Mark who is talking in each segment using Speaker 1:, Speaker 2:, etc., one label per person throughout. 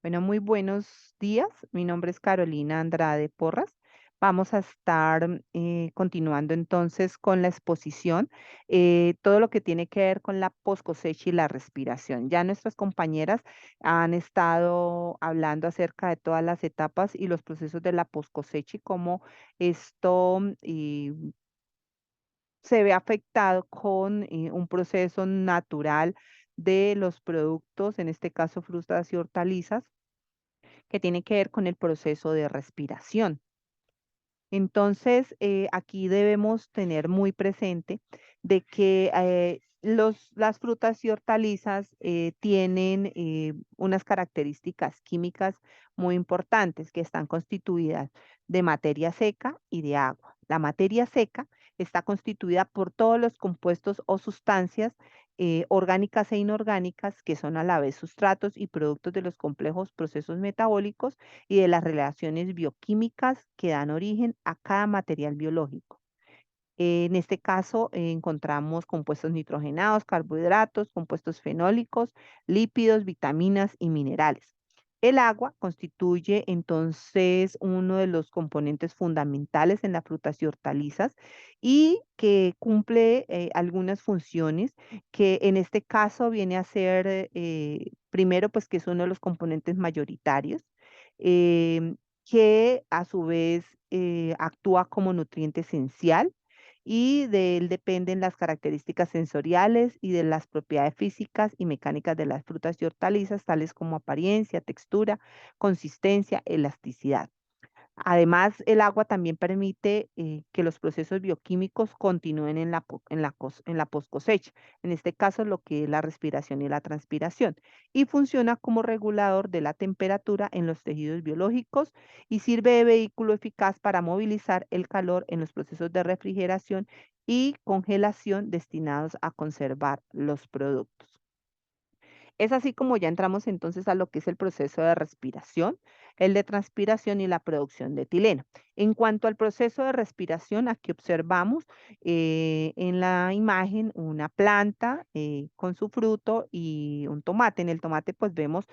Speaker 1: Bueno, muy buenos días. Mi nombre es Carolina Andrade Porras. Vamos a estar continuando entonces con la exposición, todo lo que tiene que ver con la poscosecha y la respiración. Ya nuestras compañeras han estado hablando acerca de todas las etapas y los procesos de la poscosecha y cómo esto se ve afectado con un proceso natural de los productos, en este caso frutas y hortalizas que tiene que ver con el proceso de respiración. Entonces, aquí debemos tener muy presente de que las frutas y hortalizas tienen unas características químicas muy importantes que están constituidas de materia seca y de agua. La materia seca está constituida por todos los compuestos o sustancias orgánicas e inorgánicas que son a la vez sustratos y productos de los complejos procesos metabólicos y de las relaciones bioquímicas que dan origen a cada material biológico. En este caso, encontramos compuestos nitrogenados, carbohidratos, compuestos fenólicos, lípidos, vitaminas y minerales. El agua constituye entonces uno de los componentes fundamentales en las frutas y hortalizas y que cumple algunas funciones que en este caso viene a ser, primero, pues que es uno de los componentes mayoritarios, em, que a su vez actúa como nutriente esencial y de él dependen las características sensoriales y de las propiedades físicas y mecánicas de las frutas y hortalizas, tales como apariencia, textura, consistencia, elasticidad. Además, el agua también permite que los procesos bioquímicos continúen en en la post cosecha, en este caso lo que es la respiración y la transpiración, y funciona como regulador de la temperatura en los tejidos biológicos y sirve de vehículo eficaz para movilizar el calor en los procesos de refrigeración y congelación destinados a conservar los productos. Es así como ya entramos entonces a lo que es el proceso de respiración, el de transpiración y la producción de etileno. En cuanto al proceso de respiración, aquí observamos en la imagen una planta con su fruto y un tomate. En el tomate pues vemos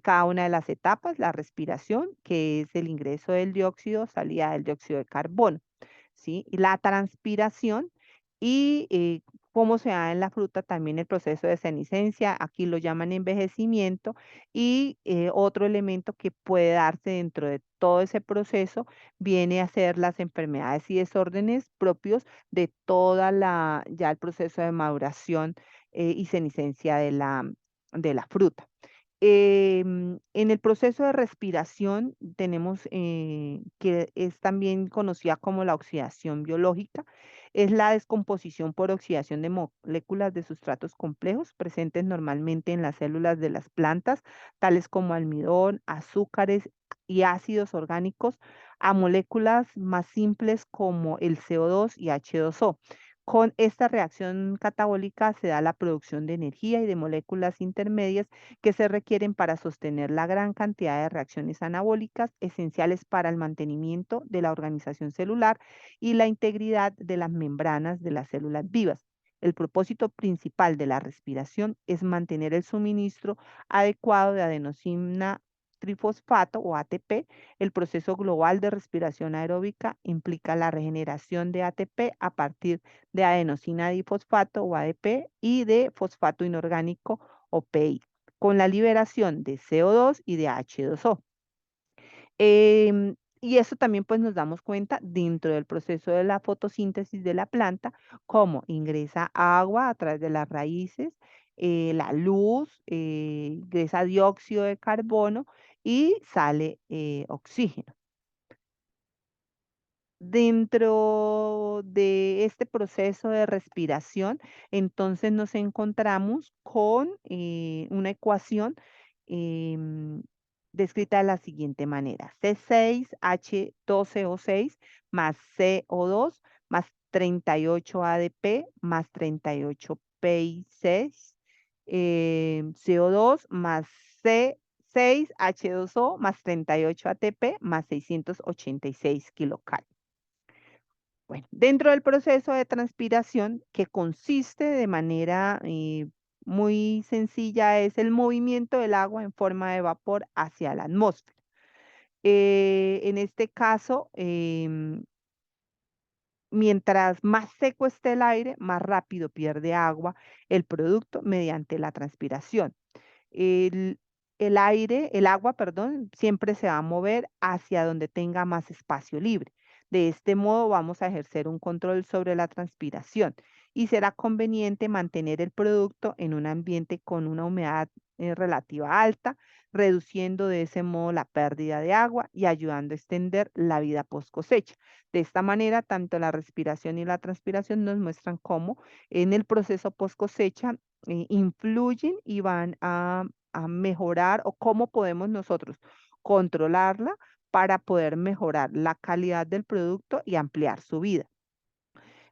Speaker 1: cada una de las etapas, la respiración, que es el ingreso del dióxido, salida del dióxido de carbono. ¿Sí? Y la transpiración y cómo se da en la fruta también el proceso de senescencia, aquí lo llaman envejecimiento, y otro elemento que puede darse dentro de todo ese proceso viene a ser las enfermedades y desórdenes propios de toda ya el proceso de maduración y senescencia de la fruta. En el proceso de respiración tenemos que es también conocida como la oxidación biológica, es la descomposición por oxidación de moléculas de sustratos complejos presentes normalmente en las células de las plantas, tales como almidón, azúcares y ácidos orgánicos, a moléculas más simples como el CO2 y H2O. Con esta reacción catabólica se da la producción de energía y de moléculas intermedias que se requieren para sostener la gran cantidad de reacciones anabólicas esenciales para el mantenimiento de la organización celular y la integridad de las membranas de las células vivas. El propósito principal de la respiración es mantener el suministro adecuado de adenosina trifosfato o ATP. El proceso global de respiración aeróbica implica la regeneración de ATP a partir de adenosina difosfato o ADP y de fosfato inorgánico o PI con la liberación de CO2 y de H2O. Y eso también pues nos damos cuenta dentro del proceso de la fotosíntesis de la planta, cómo ingresa agua a través de las raíces, la luz, ingresa dióxido de carbono y sale oxígeno. Dentro de este proceso de respiración, entonces nos encontramos con una ecuación em, descrita de la siguiente manera: C6H12O6 más CO2 más 38 ADP más 38 PI6, CO2 más C6H2O más 38 ATP más 686 kilocalorías. Bueno, dentro del proceso de transpiración, que consiste de manera muy sencilla es el movimiento del agua en forma de vapor hacia la atmósfera. En este caso, mientras más seco esté el aire, más rápido pierde agua el producto mediante la transpiración. El, el agua, perdón, siempre se va a mover hacia donde tenga más espacio libre. De este modo vamos a ejercer un control sobre la transpiración y será conveniente mantener el producto en un ambiente con una humedad relativa alta, reduciendo de ese modo la pérdida de agua y ayudando a extender la vida post cosecha. De esta manera, tanto la respiración y la transpiración nos muestran cómo en el proceso post cosecha influyen y van a mejorar o cómo podemos nosotros controlarla para poder mejorar la calidad del producto y ampliar su vida.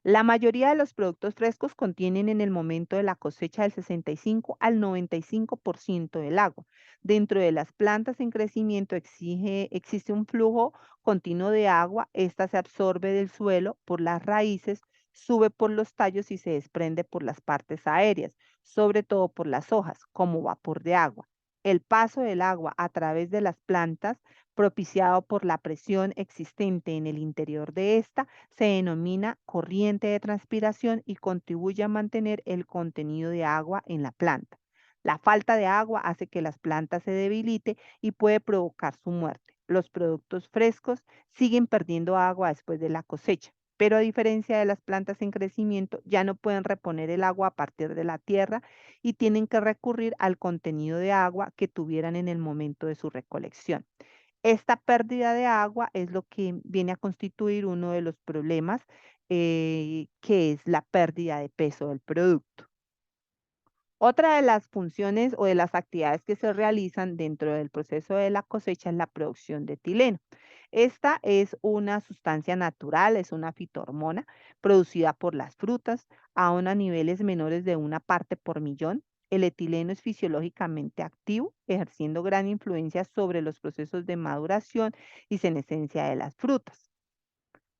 Speaker 1: La mayoría de los productos frescos contienen en el momento de la cosecha del 65 al 95% del agua. Dentro de las plantas en crecimiento existe un flujo continuo de agua. Esta se absorbe del suelo por las raíces, sube por los tallos y se desprende por las partes aéreas, sobre todo por las hojas, como vapor de agua. El paso del agua a través de las plantas, propiciado por la presión existente en el interior de esta, se denomina corriente de transpiración y contribuye a mantener el contenido de agua en la planta. La falta de agua hace que las plantas se debilite y puede provocar su muerte. Los productos frescos siguen perdiendo agua después de la cosecha, pero a diferencia de las plantas en crecimiento, ya no pueden reponer el agua a partir de la tierra y tienen que recurrir al contenido de agua que tuvieran en el momento de su recolección. Esta pérdida de agua es lo que viene a constituir uno de los problemas, que es la pérdida de peso del producto. Otra de las funciones o de las actividades que se realizan dentro del proceso de la cosecha es la producción de etileno. Esta es una sustancia natural, es una fitohormona producida por las frutas, aún a niveles menores de una parte por millón. El etileno es fisiológicamente activo, ejerciendo gran influencia sobre los procesos de maduración y senescencia de las frutas,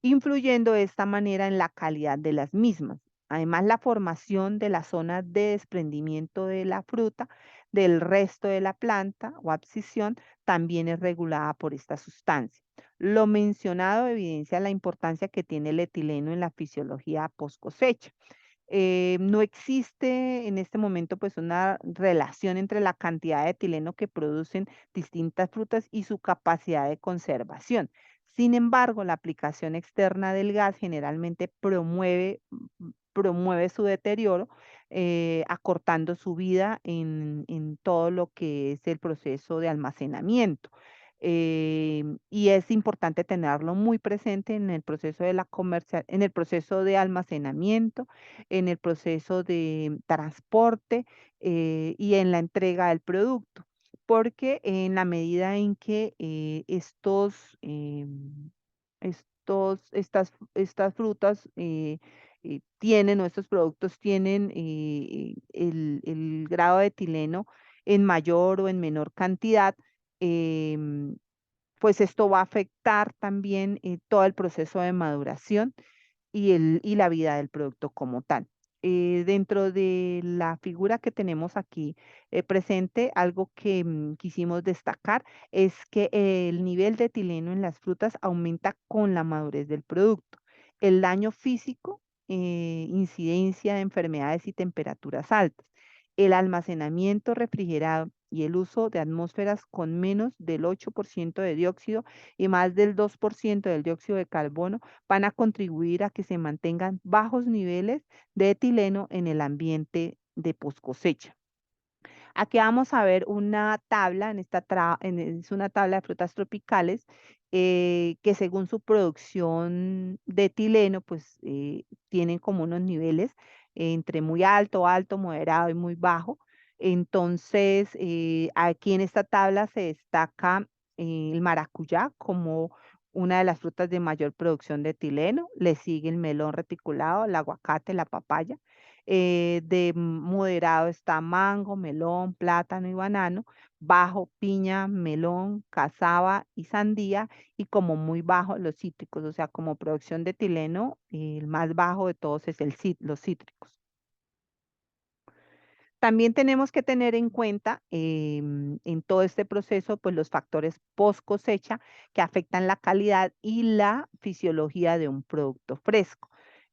Speaker 1: influyendo de esta manera en la calidad de las mismas. Además, la formación de la zona de desprendimiento de la fruta del resto de la planta o abscisión también es regulada por esta sustancia. Lo mencionado evidencia la importancia que tiene el etileno en la fisiología post cosecha. No existe en este momento pues una relación entre la cantidad de etileno que producen distintas frutas y su capacidad de conservación. Sin embargo, la aplicación externa del gas generalmente promueve su deterioro, acortando su vida en todo lo que es el proceso de almacenamiento. Y es importante tenerlo muy presente en el proceso de en el proceso de almacenamiento, en el proceso de transporte, y en la entrega del producto, porque en la medida en que estas frutas tienen o estos productos tienen el grado de etileno en mayor o en menor cantidad, em, pues esto va a afectar también todo el proceso de maduración y la vida del producto como tal. Dentro de la figura que tenemos aquí presente, algo que quisimos destacar es que el nivel de etileno en las frutas aumenta con la madurez del producto. El daño físico, incidencia de enfermedades y temperaturas altas, el almacenamiento refrigerado y el uso de atmósferas con menos del 8% de dióxido y más del 2% del dióxido de carbono van a contribuir a que se mantengan bajos niveles de etileno en el ambiente de post cosecha. Aquí vamos a ver una tabla, es una tabla de frutas tropicales que según su producción de etileno, pues tienen como unos niveles entre muy alto, alto, moderado y muy bajo. Entonces, aquí en esta tabla se destaca el maracuyá como una de las frutas de mayor producción de etileno. Le sigue el melón reticulado, el aguacate, la papaya. De moderado está mango, melón, plátano y banano. Bajo, piña, melón, cazaba y sandía. Y como muy bajo, los cítricos. O sea, como producción de etileno, el más bajo de todos es los cítricos. También tenemos que tener en cuenta en todo este proceso, pues los factores post cosecha que afectan la calidad y la fisiología de un producto fresco.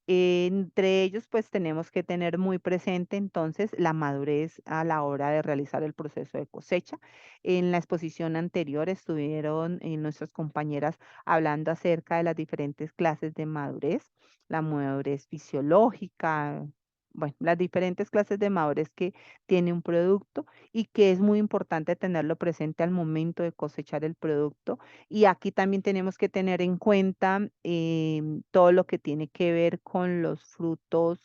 Speaker 1: Entre ellos, pues tenemos que tener muy presente entonces la madurez a la hora de realizar el proceso de cosecha. En la exposición anterior estuvieron nuestras compañeras hablando acerca de las diferentes clases de madurez, la madurez fisiológica, bueno, las diferentes clases de madurez que tiene un producto y que es muy importante tenerlo presente al momento de cosechar el producto. Y aquí también tenemos que tener en cuenta todo lo que tiene que ver con los frutos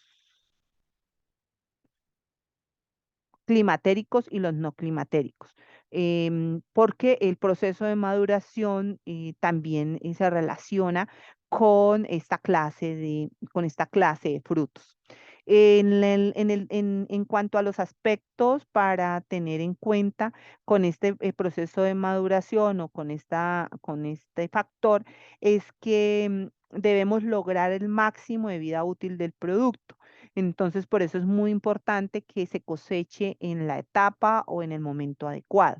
Speaker 1: climatéricos y los no climatéricos, porque el proceso de maduración también se relaciona con esta clase de frutos. En cuanto a los aspectos para tener en cuenta con este proceso de maduración o con este factor, es que debemos lograr el máximo de vida útil del producto. Entonces, por eso es muy importante que se coseche en la etapa o en el momento adecuado.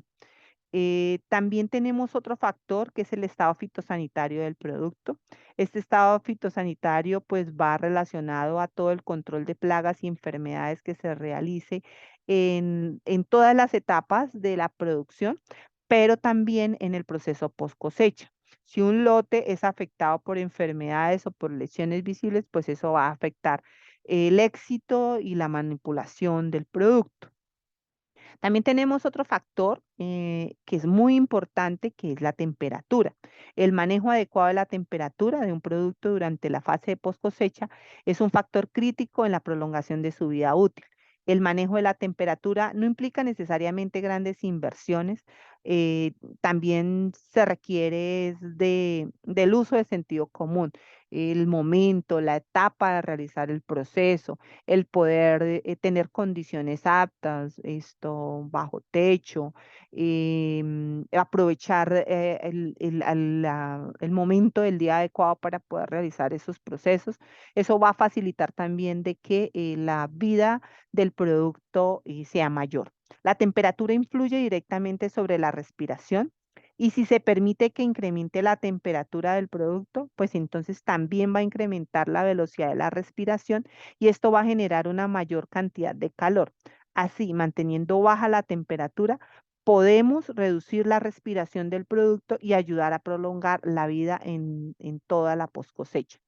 Speaker 1: También tenemos otro factor que es el estado fitosanitario del producto. Este estado fitosanitario pues va relacionado a todo el control de plagas y enfermedades que se realice en todas las etapas de la producción, pero también en el proceso post cosecha. Si un lote es afectado por enfermedades o por lesiones visibles, pues eso va a afectar el éxito y la manipulación del producto. También tenemos otro factor que es muy importante, que es la temperatura. El manejo adecuado de la temperatura de un producto durante la fase de post cosecha es un factor crítico en la prolongación de su vida útil. El manejo de la temperatura no implica necesariamente grandes inversiones, eh, también se requiere del uso de sentido común, el momento, la etapa de realizar el proceso, el poder tener condiciones aptas, esto bajo techo, aprovechar el momento del día adecuado para poder realizar esos procesos. Eso va a facilitar también de que la vida del producto sea mayor. La temperatura influye directamente sobre la respiración. Y si se permite que incremente la temperatura del producto, pues entonces también va a incrementar la velocidad de la respiración y esto va a generar una mayor cantidad de calor. Así, manteniendo baja la temperatura, podemos reducir la respiración del producto y ayudar a prolongar la vida en toda la post cosecha.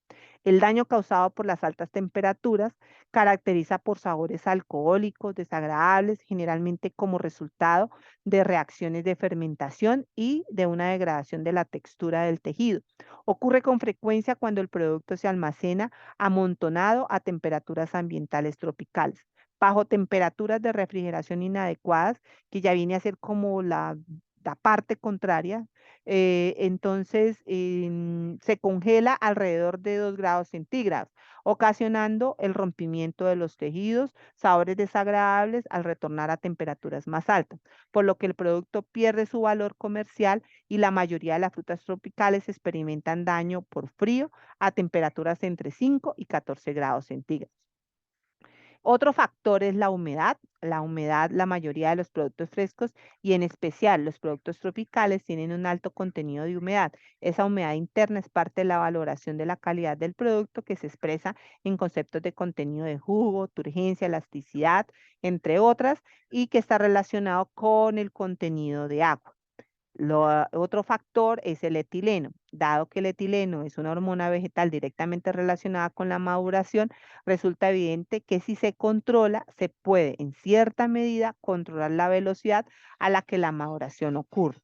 Speaker 1: El daño causado por las altas temperaturas caracteriza por sabores alcohólicos, desagradables, generalmente como resultado de reacciones de fermentación y de una degradación de la textura del tejido. Ocurre con frecuencia cuando el producto se almacena amontonado a temperaturas ambientales tropicales. Bajo temperaturas de refrigeración inadecuadas, que ya viene a ser como la parte contraria, entonces se congela alrededor de 2 grados centígrados, ocasionando el rompimiento de los tejidos, sabores desagradables al retornar a temperaturas más altas, por lo que el producto pierde su valor comercial y la mayoría de las frutas tropicales experimentan daño por frío a temperaturas entre 5 y 14 grados centígrados. Otro factor es la humedad. La humedad, la mayoría de los productos frescos y en especial los productos tropicales tienen un alto contenido de humedad. Esa humedad interna es parte de la valoración de la calidad del producto que se expresa en conceptos de contenido de jugo, turgencia, elasticidad, entre otras, y que está relacionado con el contenido de agua. Otro factor es el etileno. Dado que el etileno es una hormona vegetal directamente relacionada con la maduración, resulta evidente que si se controla, se puede en cierta medida controlar la velocidad a la que la maduración ocurre.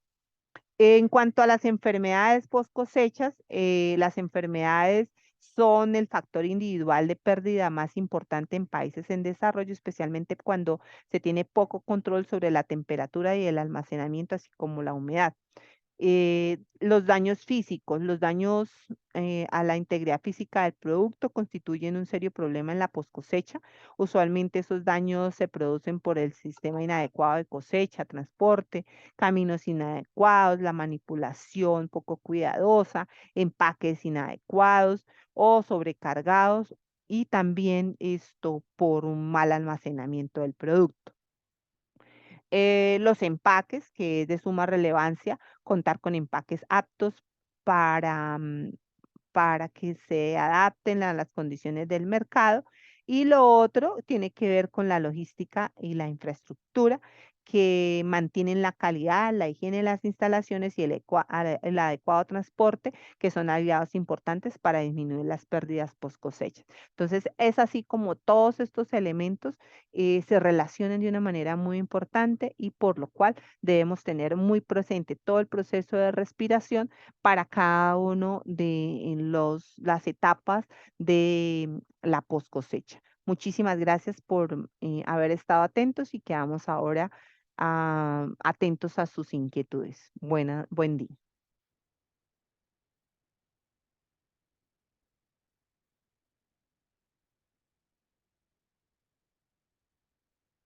Speaker 1: En cuanto a las enfermedades post cosechas, las enfermedades son el factor individual de pérdida más importante en países en desarrollo, especialmente cuando se tiene poco control sobre la temperatura y el almacenamiento, así como la humedad. Los daños físicos, los daños a la integridad física del producto constituyen un serio problema en la post cosecha. Usualmente esos daños se producen por el sistema inadecuado de cosecha, transporte, caminos inadecuados, la manipulación poco cuidadosa, empaques inadecuados o sobrecargados y también esto por un mal almacenamiento del producto. Los empaques, que es de suma relevancia, contar con empaques aptos para, para que se adapten a las condiciones del mercado. Y lo otro tiene que ver con la logística y la infraestructura que mantienen la calidad, la higiene de las instalaciones y el adecuado transporte, que son aliados importantes para disminuir las pérdidas post cosecha. Entonces, es así como todos estos elementos se relacionan de una manera muy importante y por lo cual debemos tener muy presente todo el proceso de respiración para cada uno de las etapas de la post cosecha. Muchísimas gracias por haber estado atentos y quedamos ahora atentos a sus inquietudes. Buen día.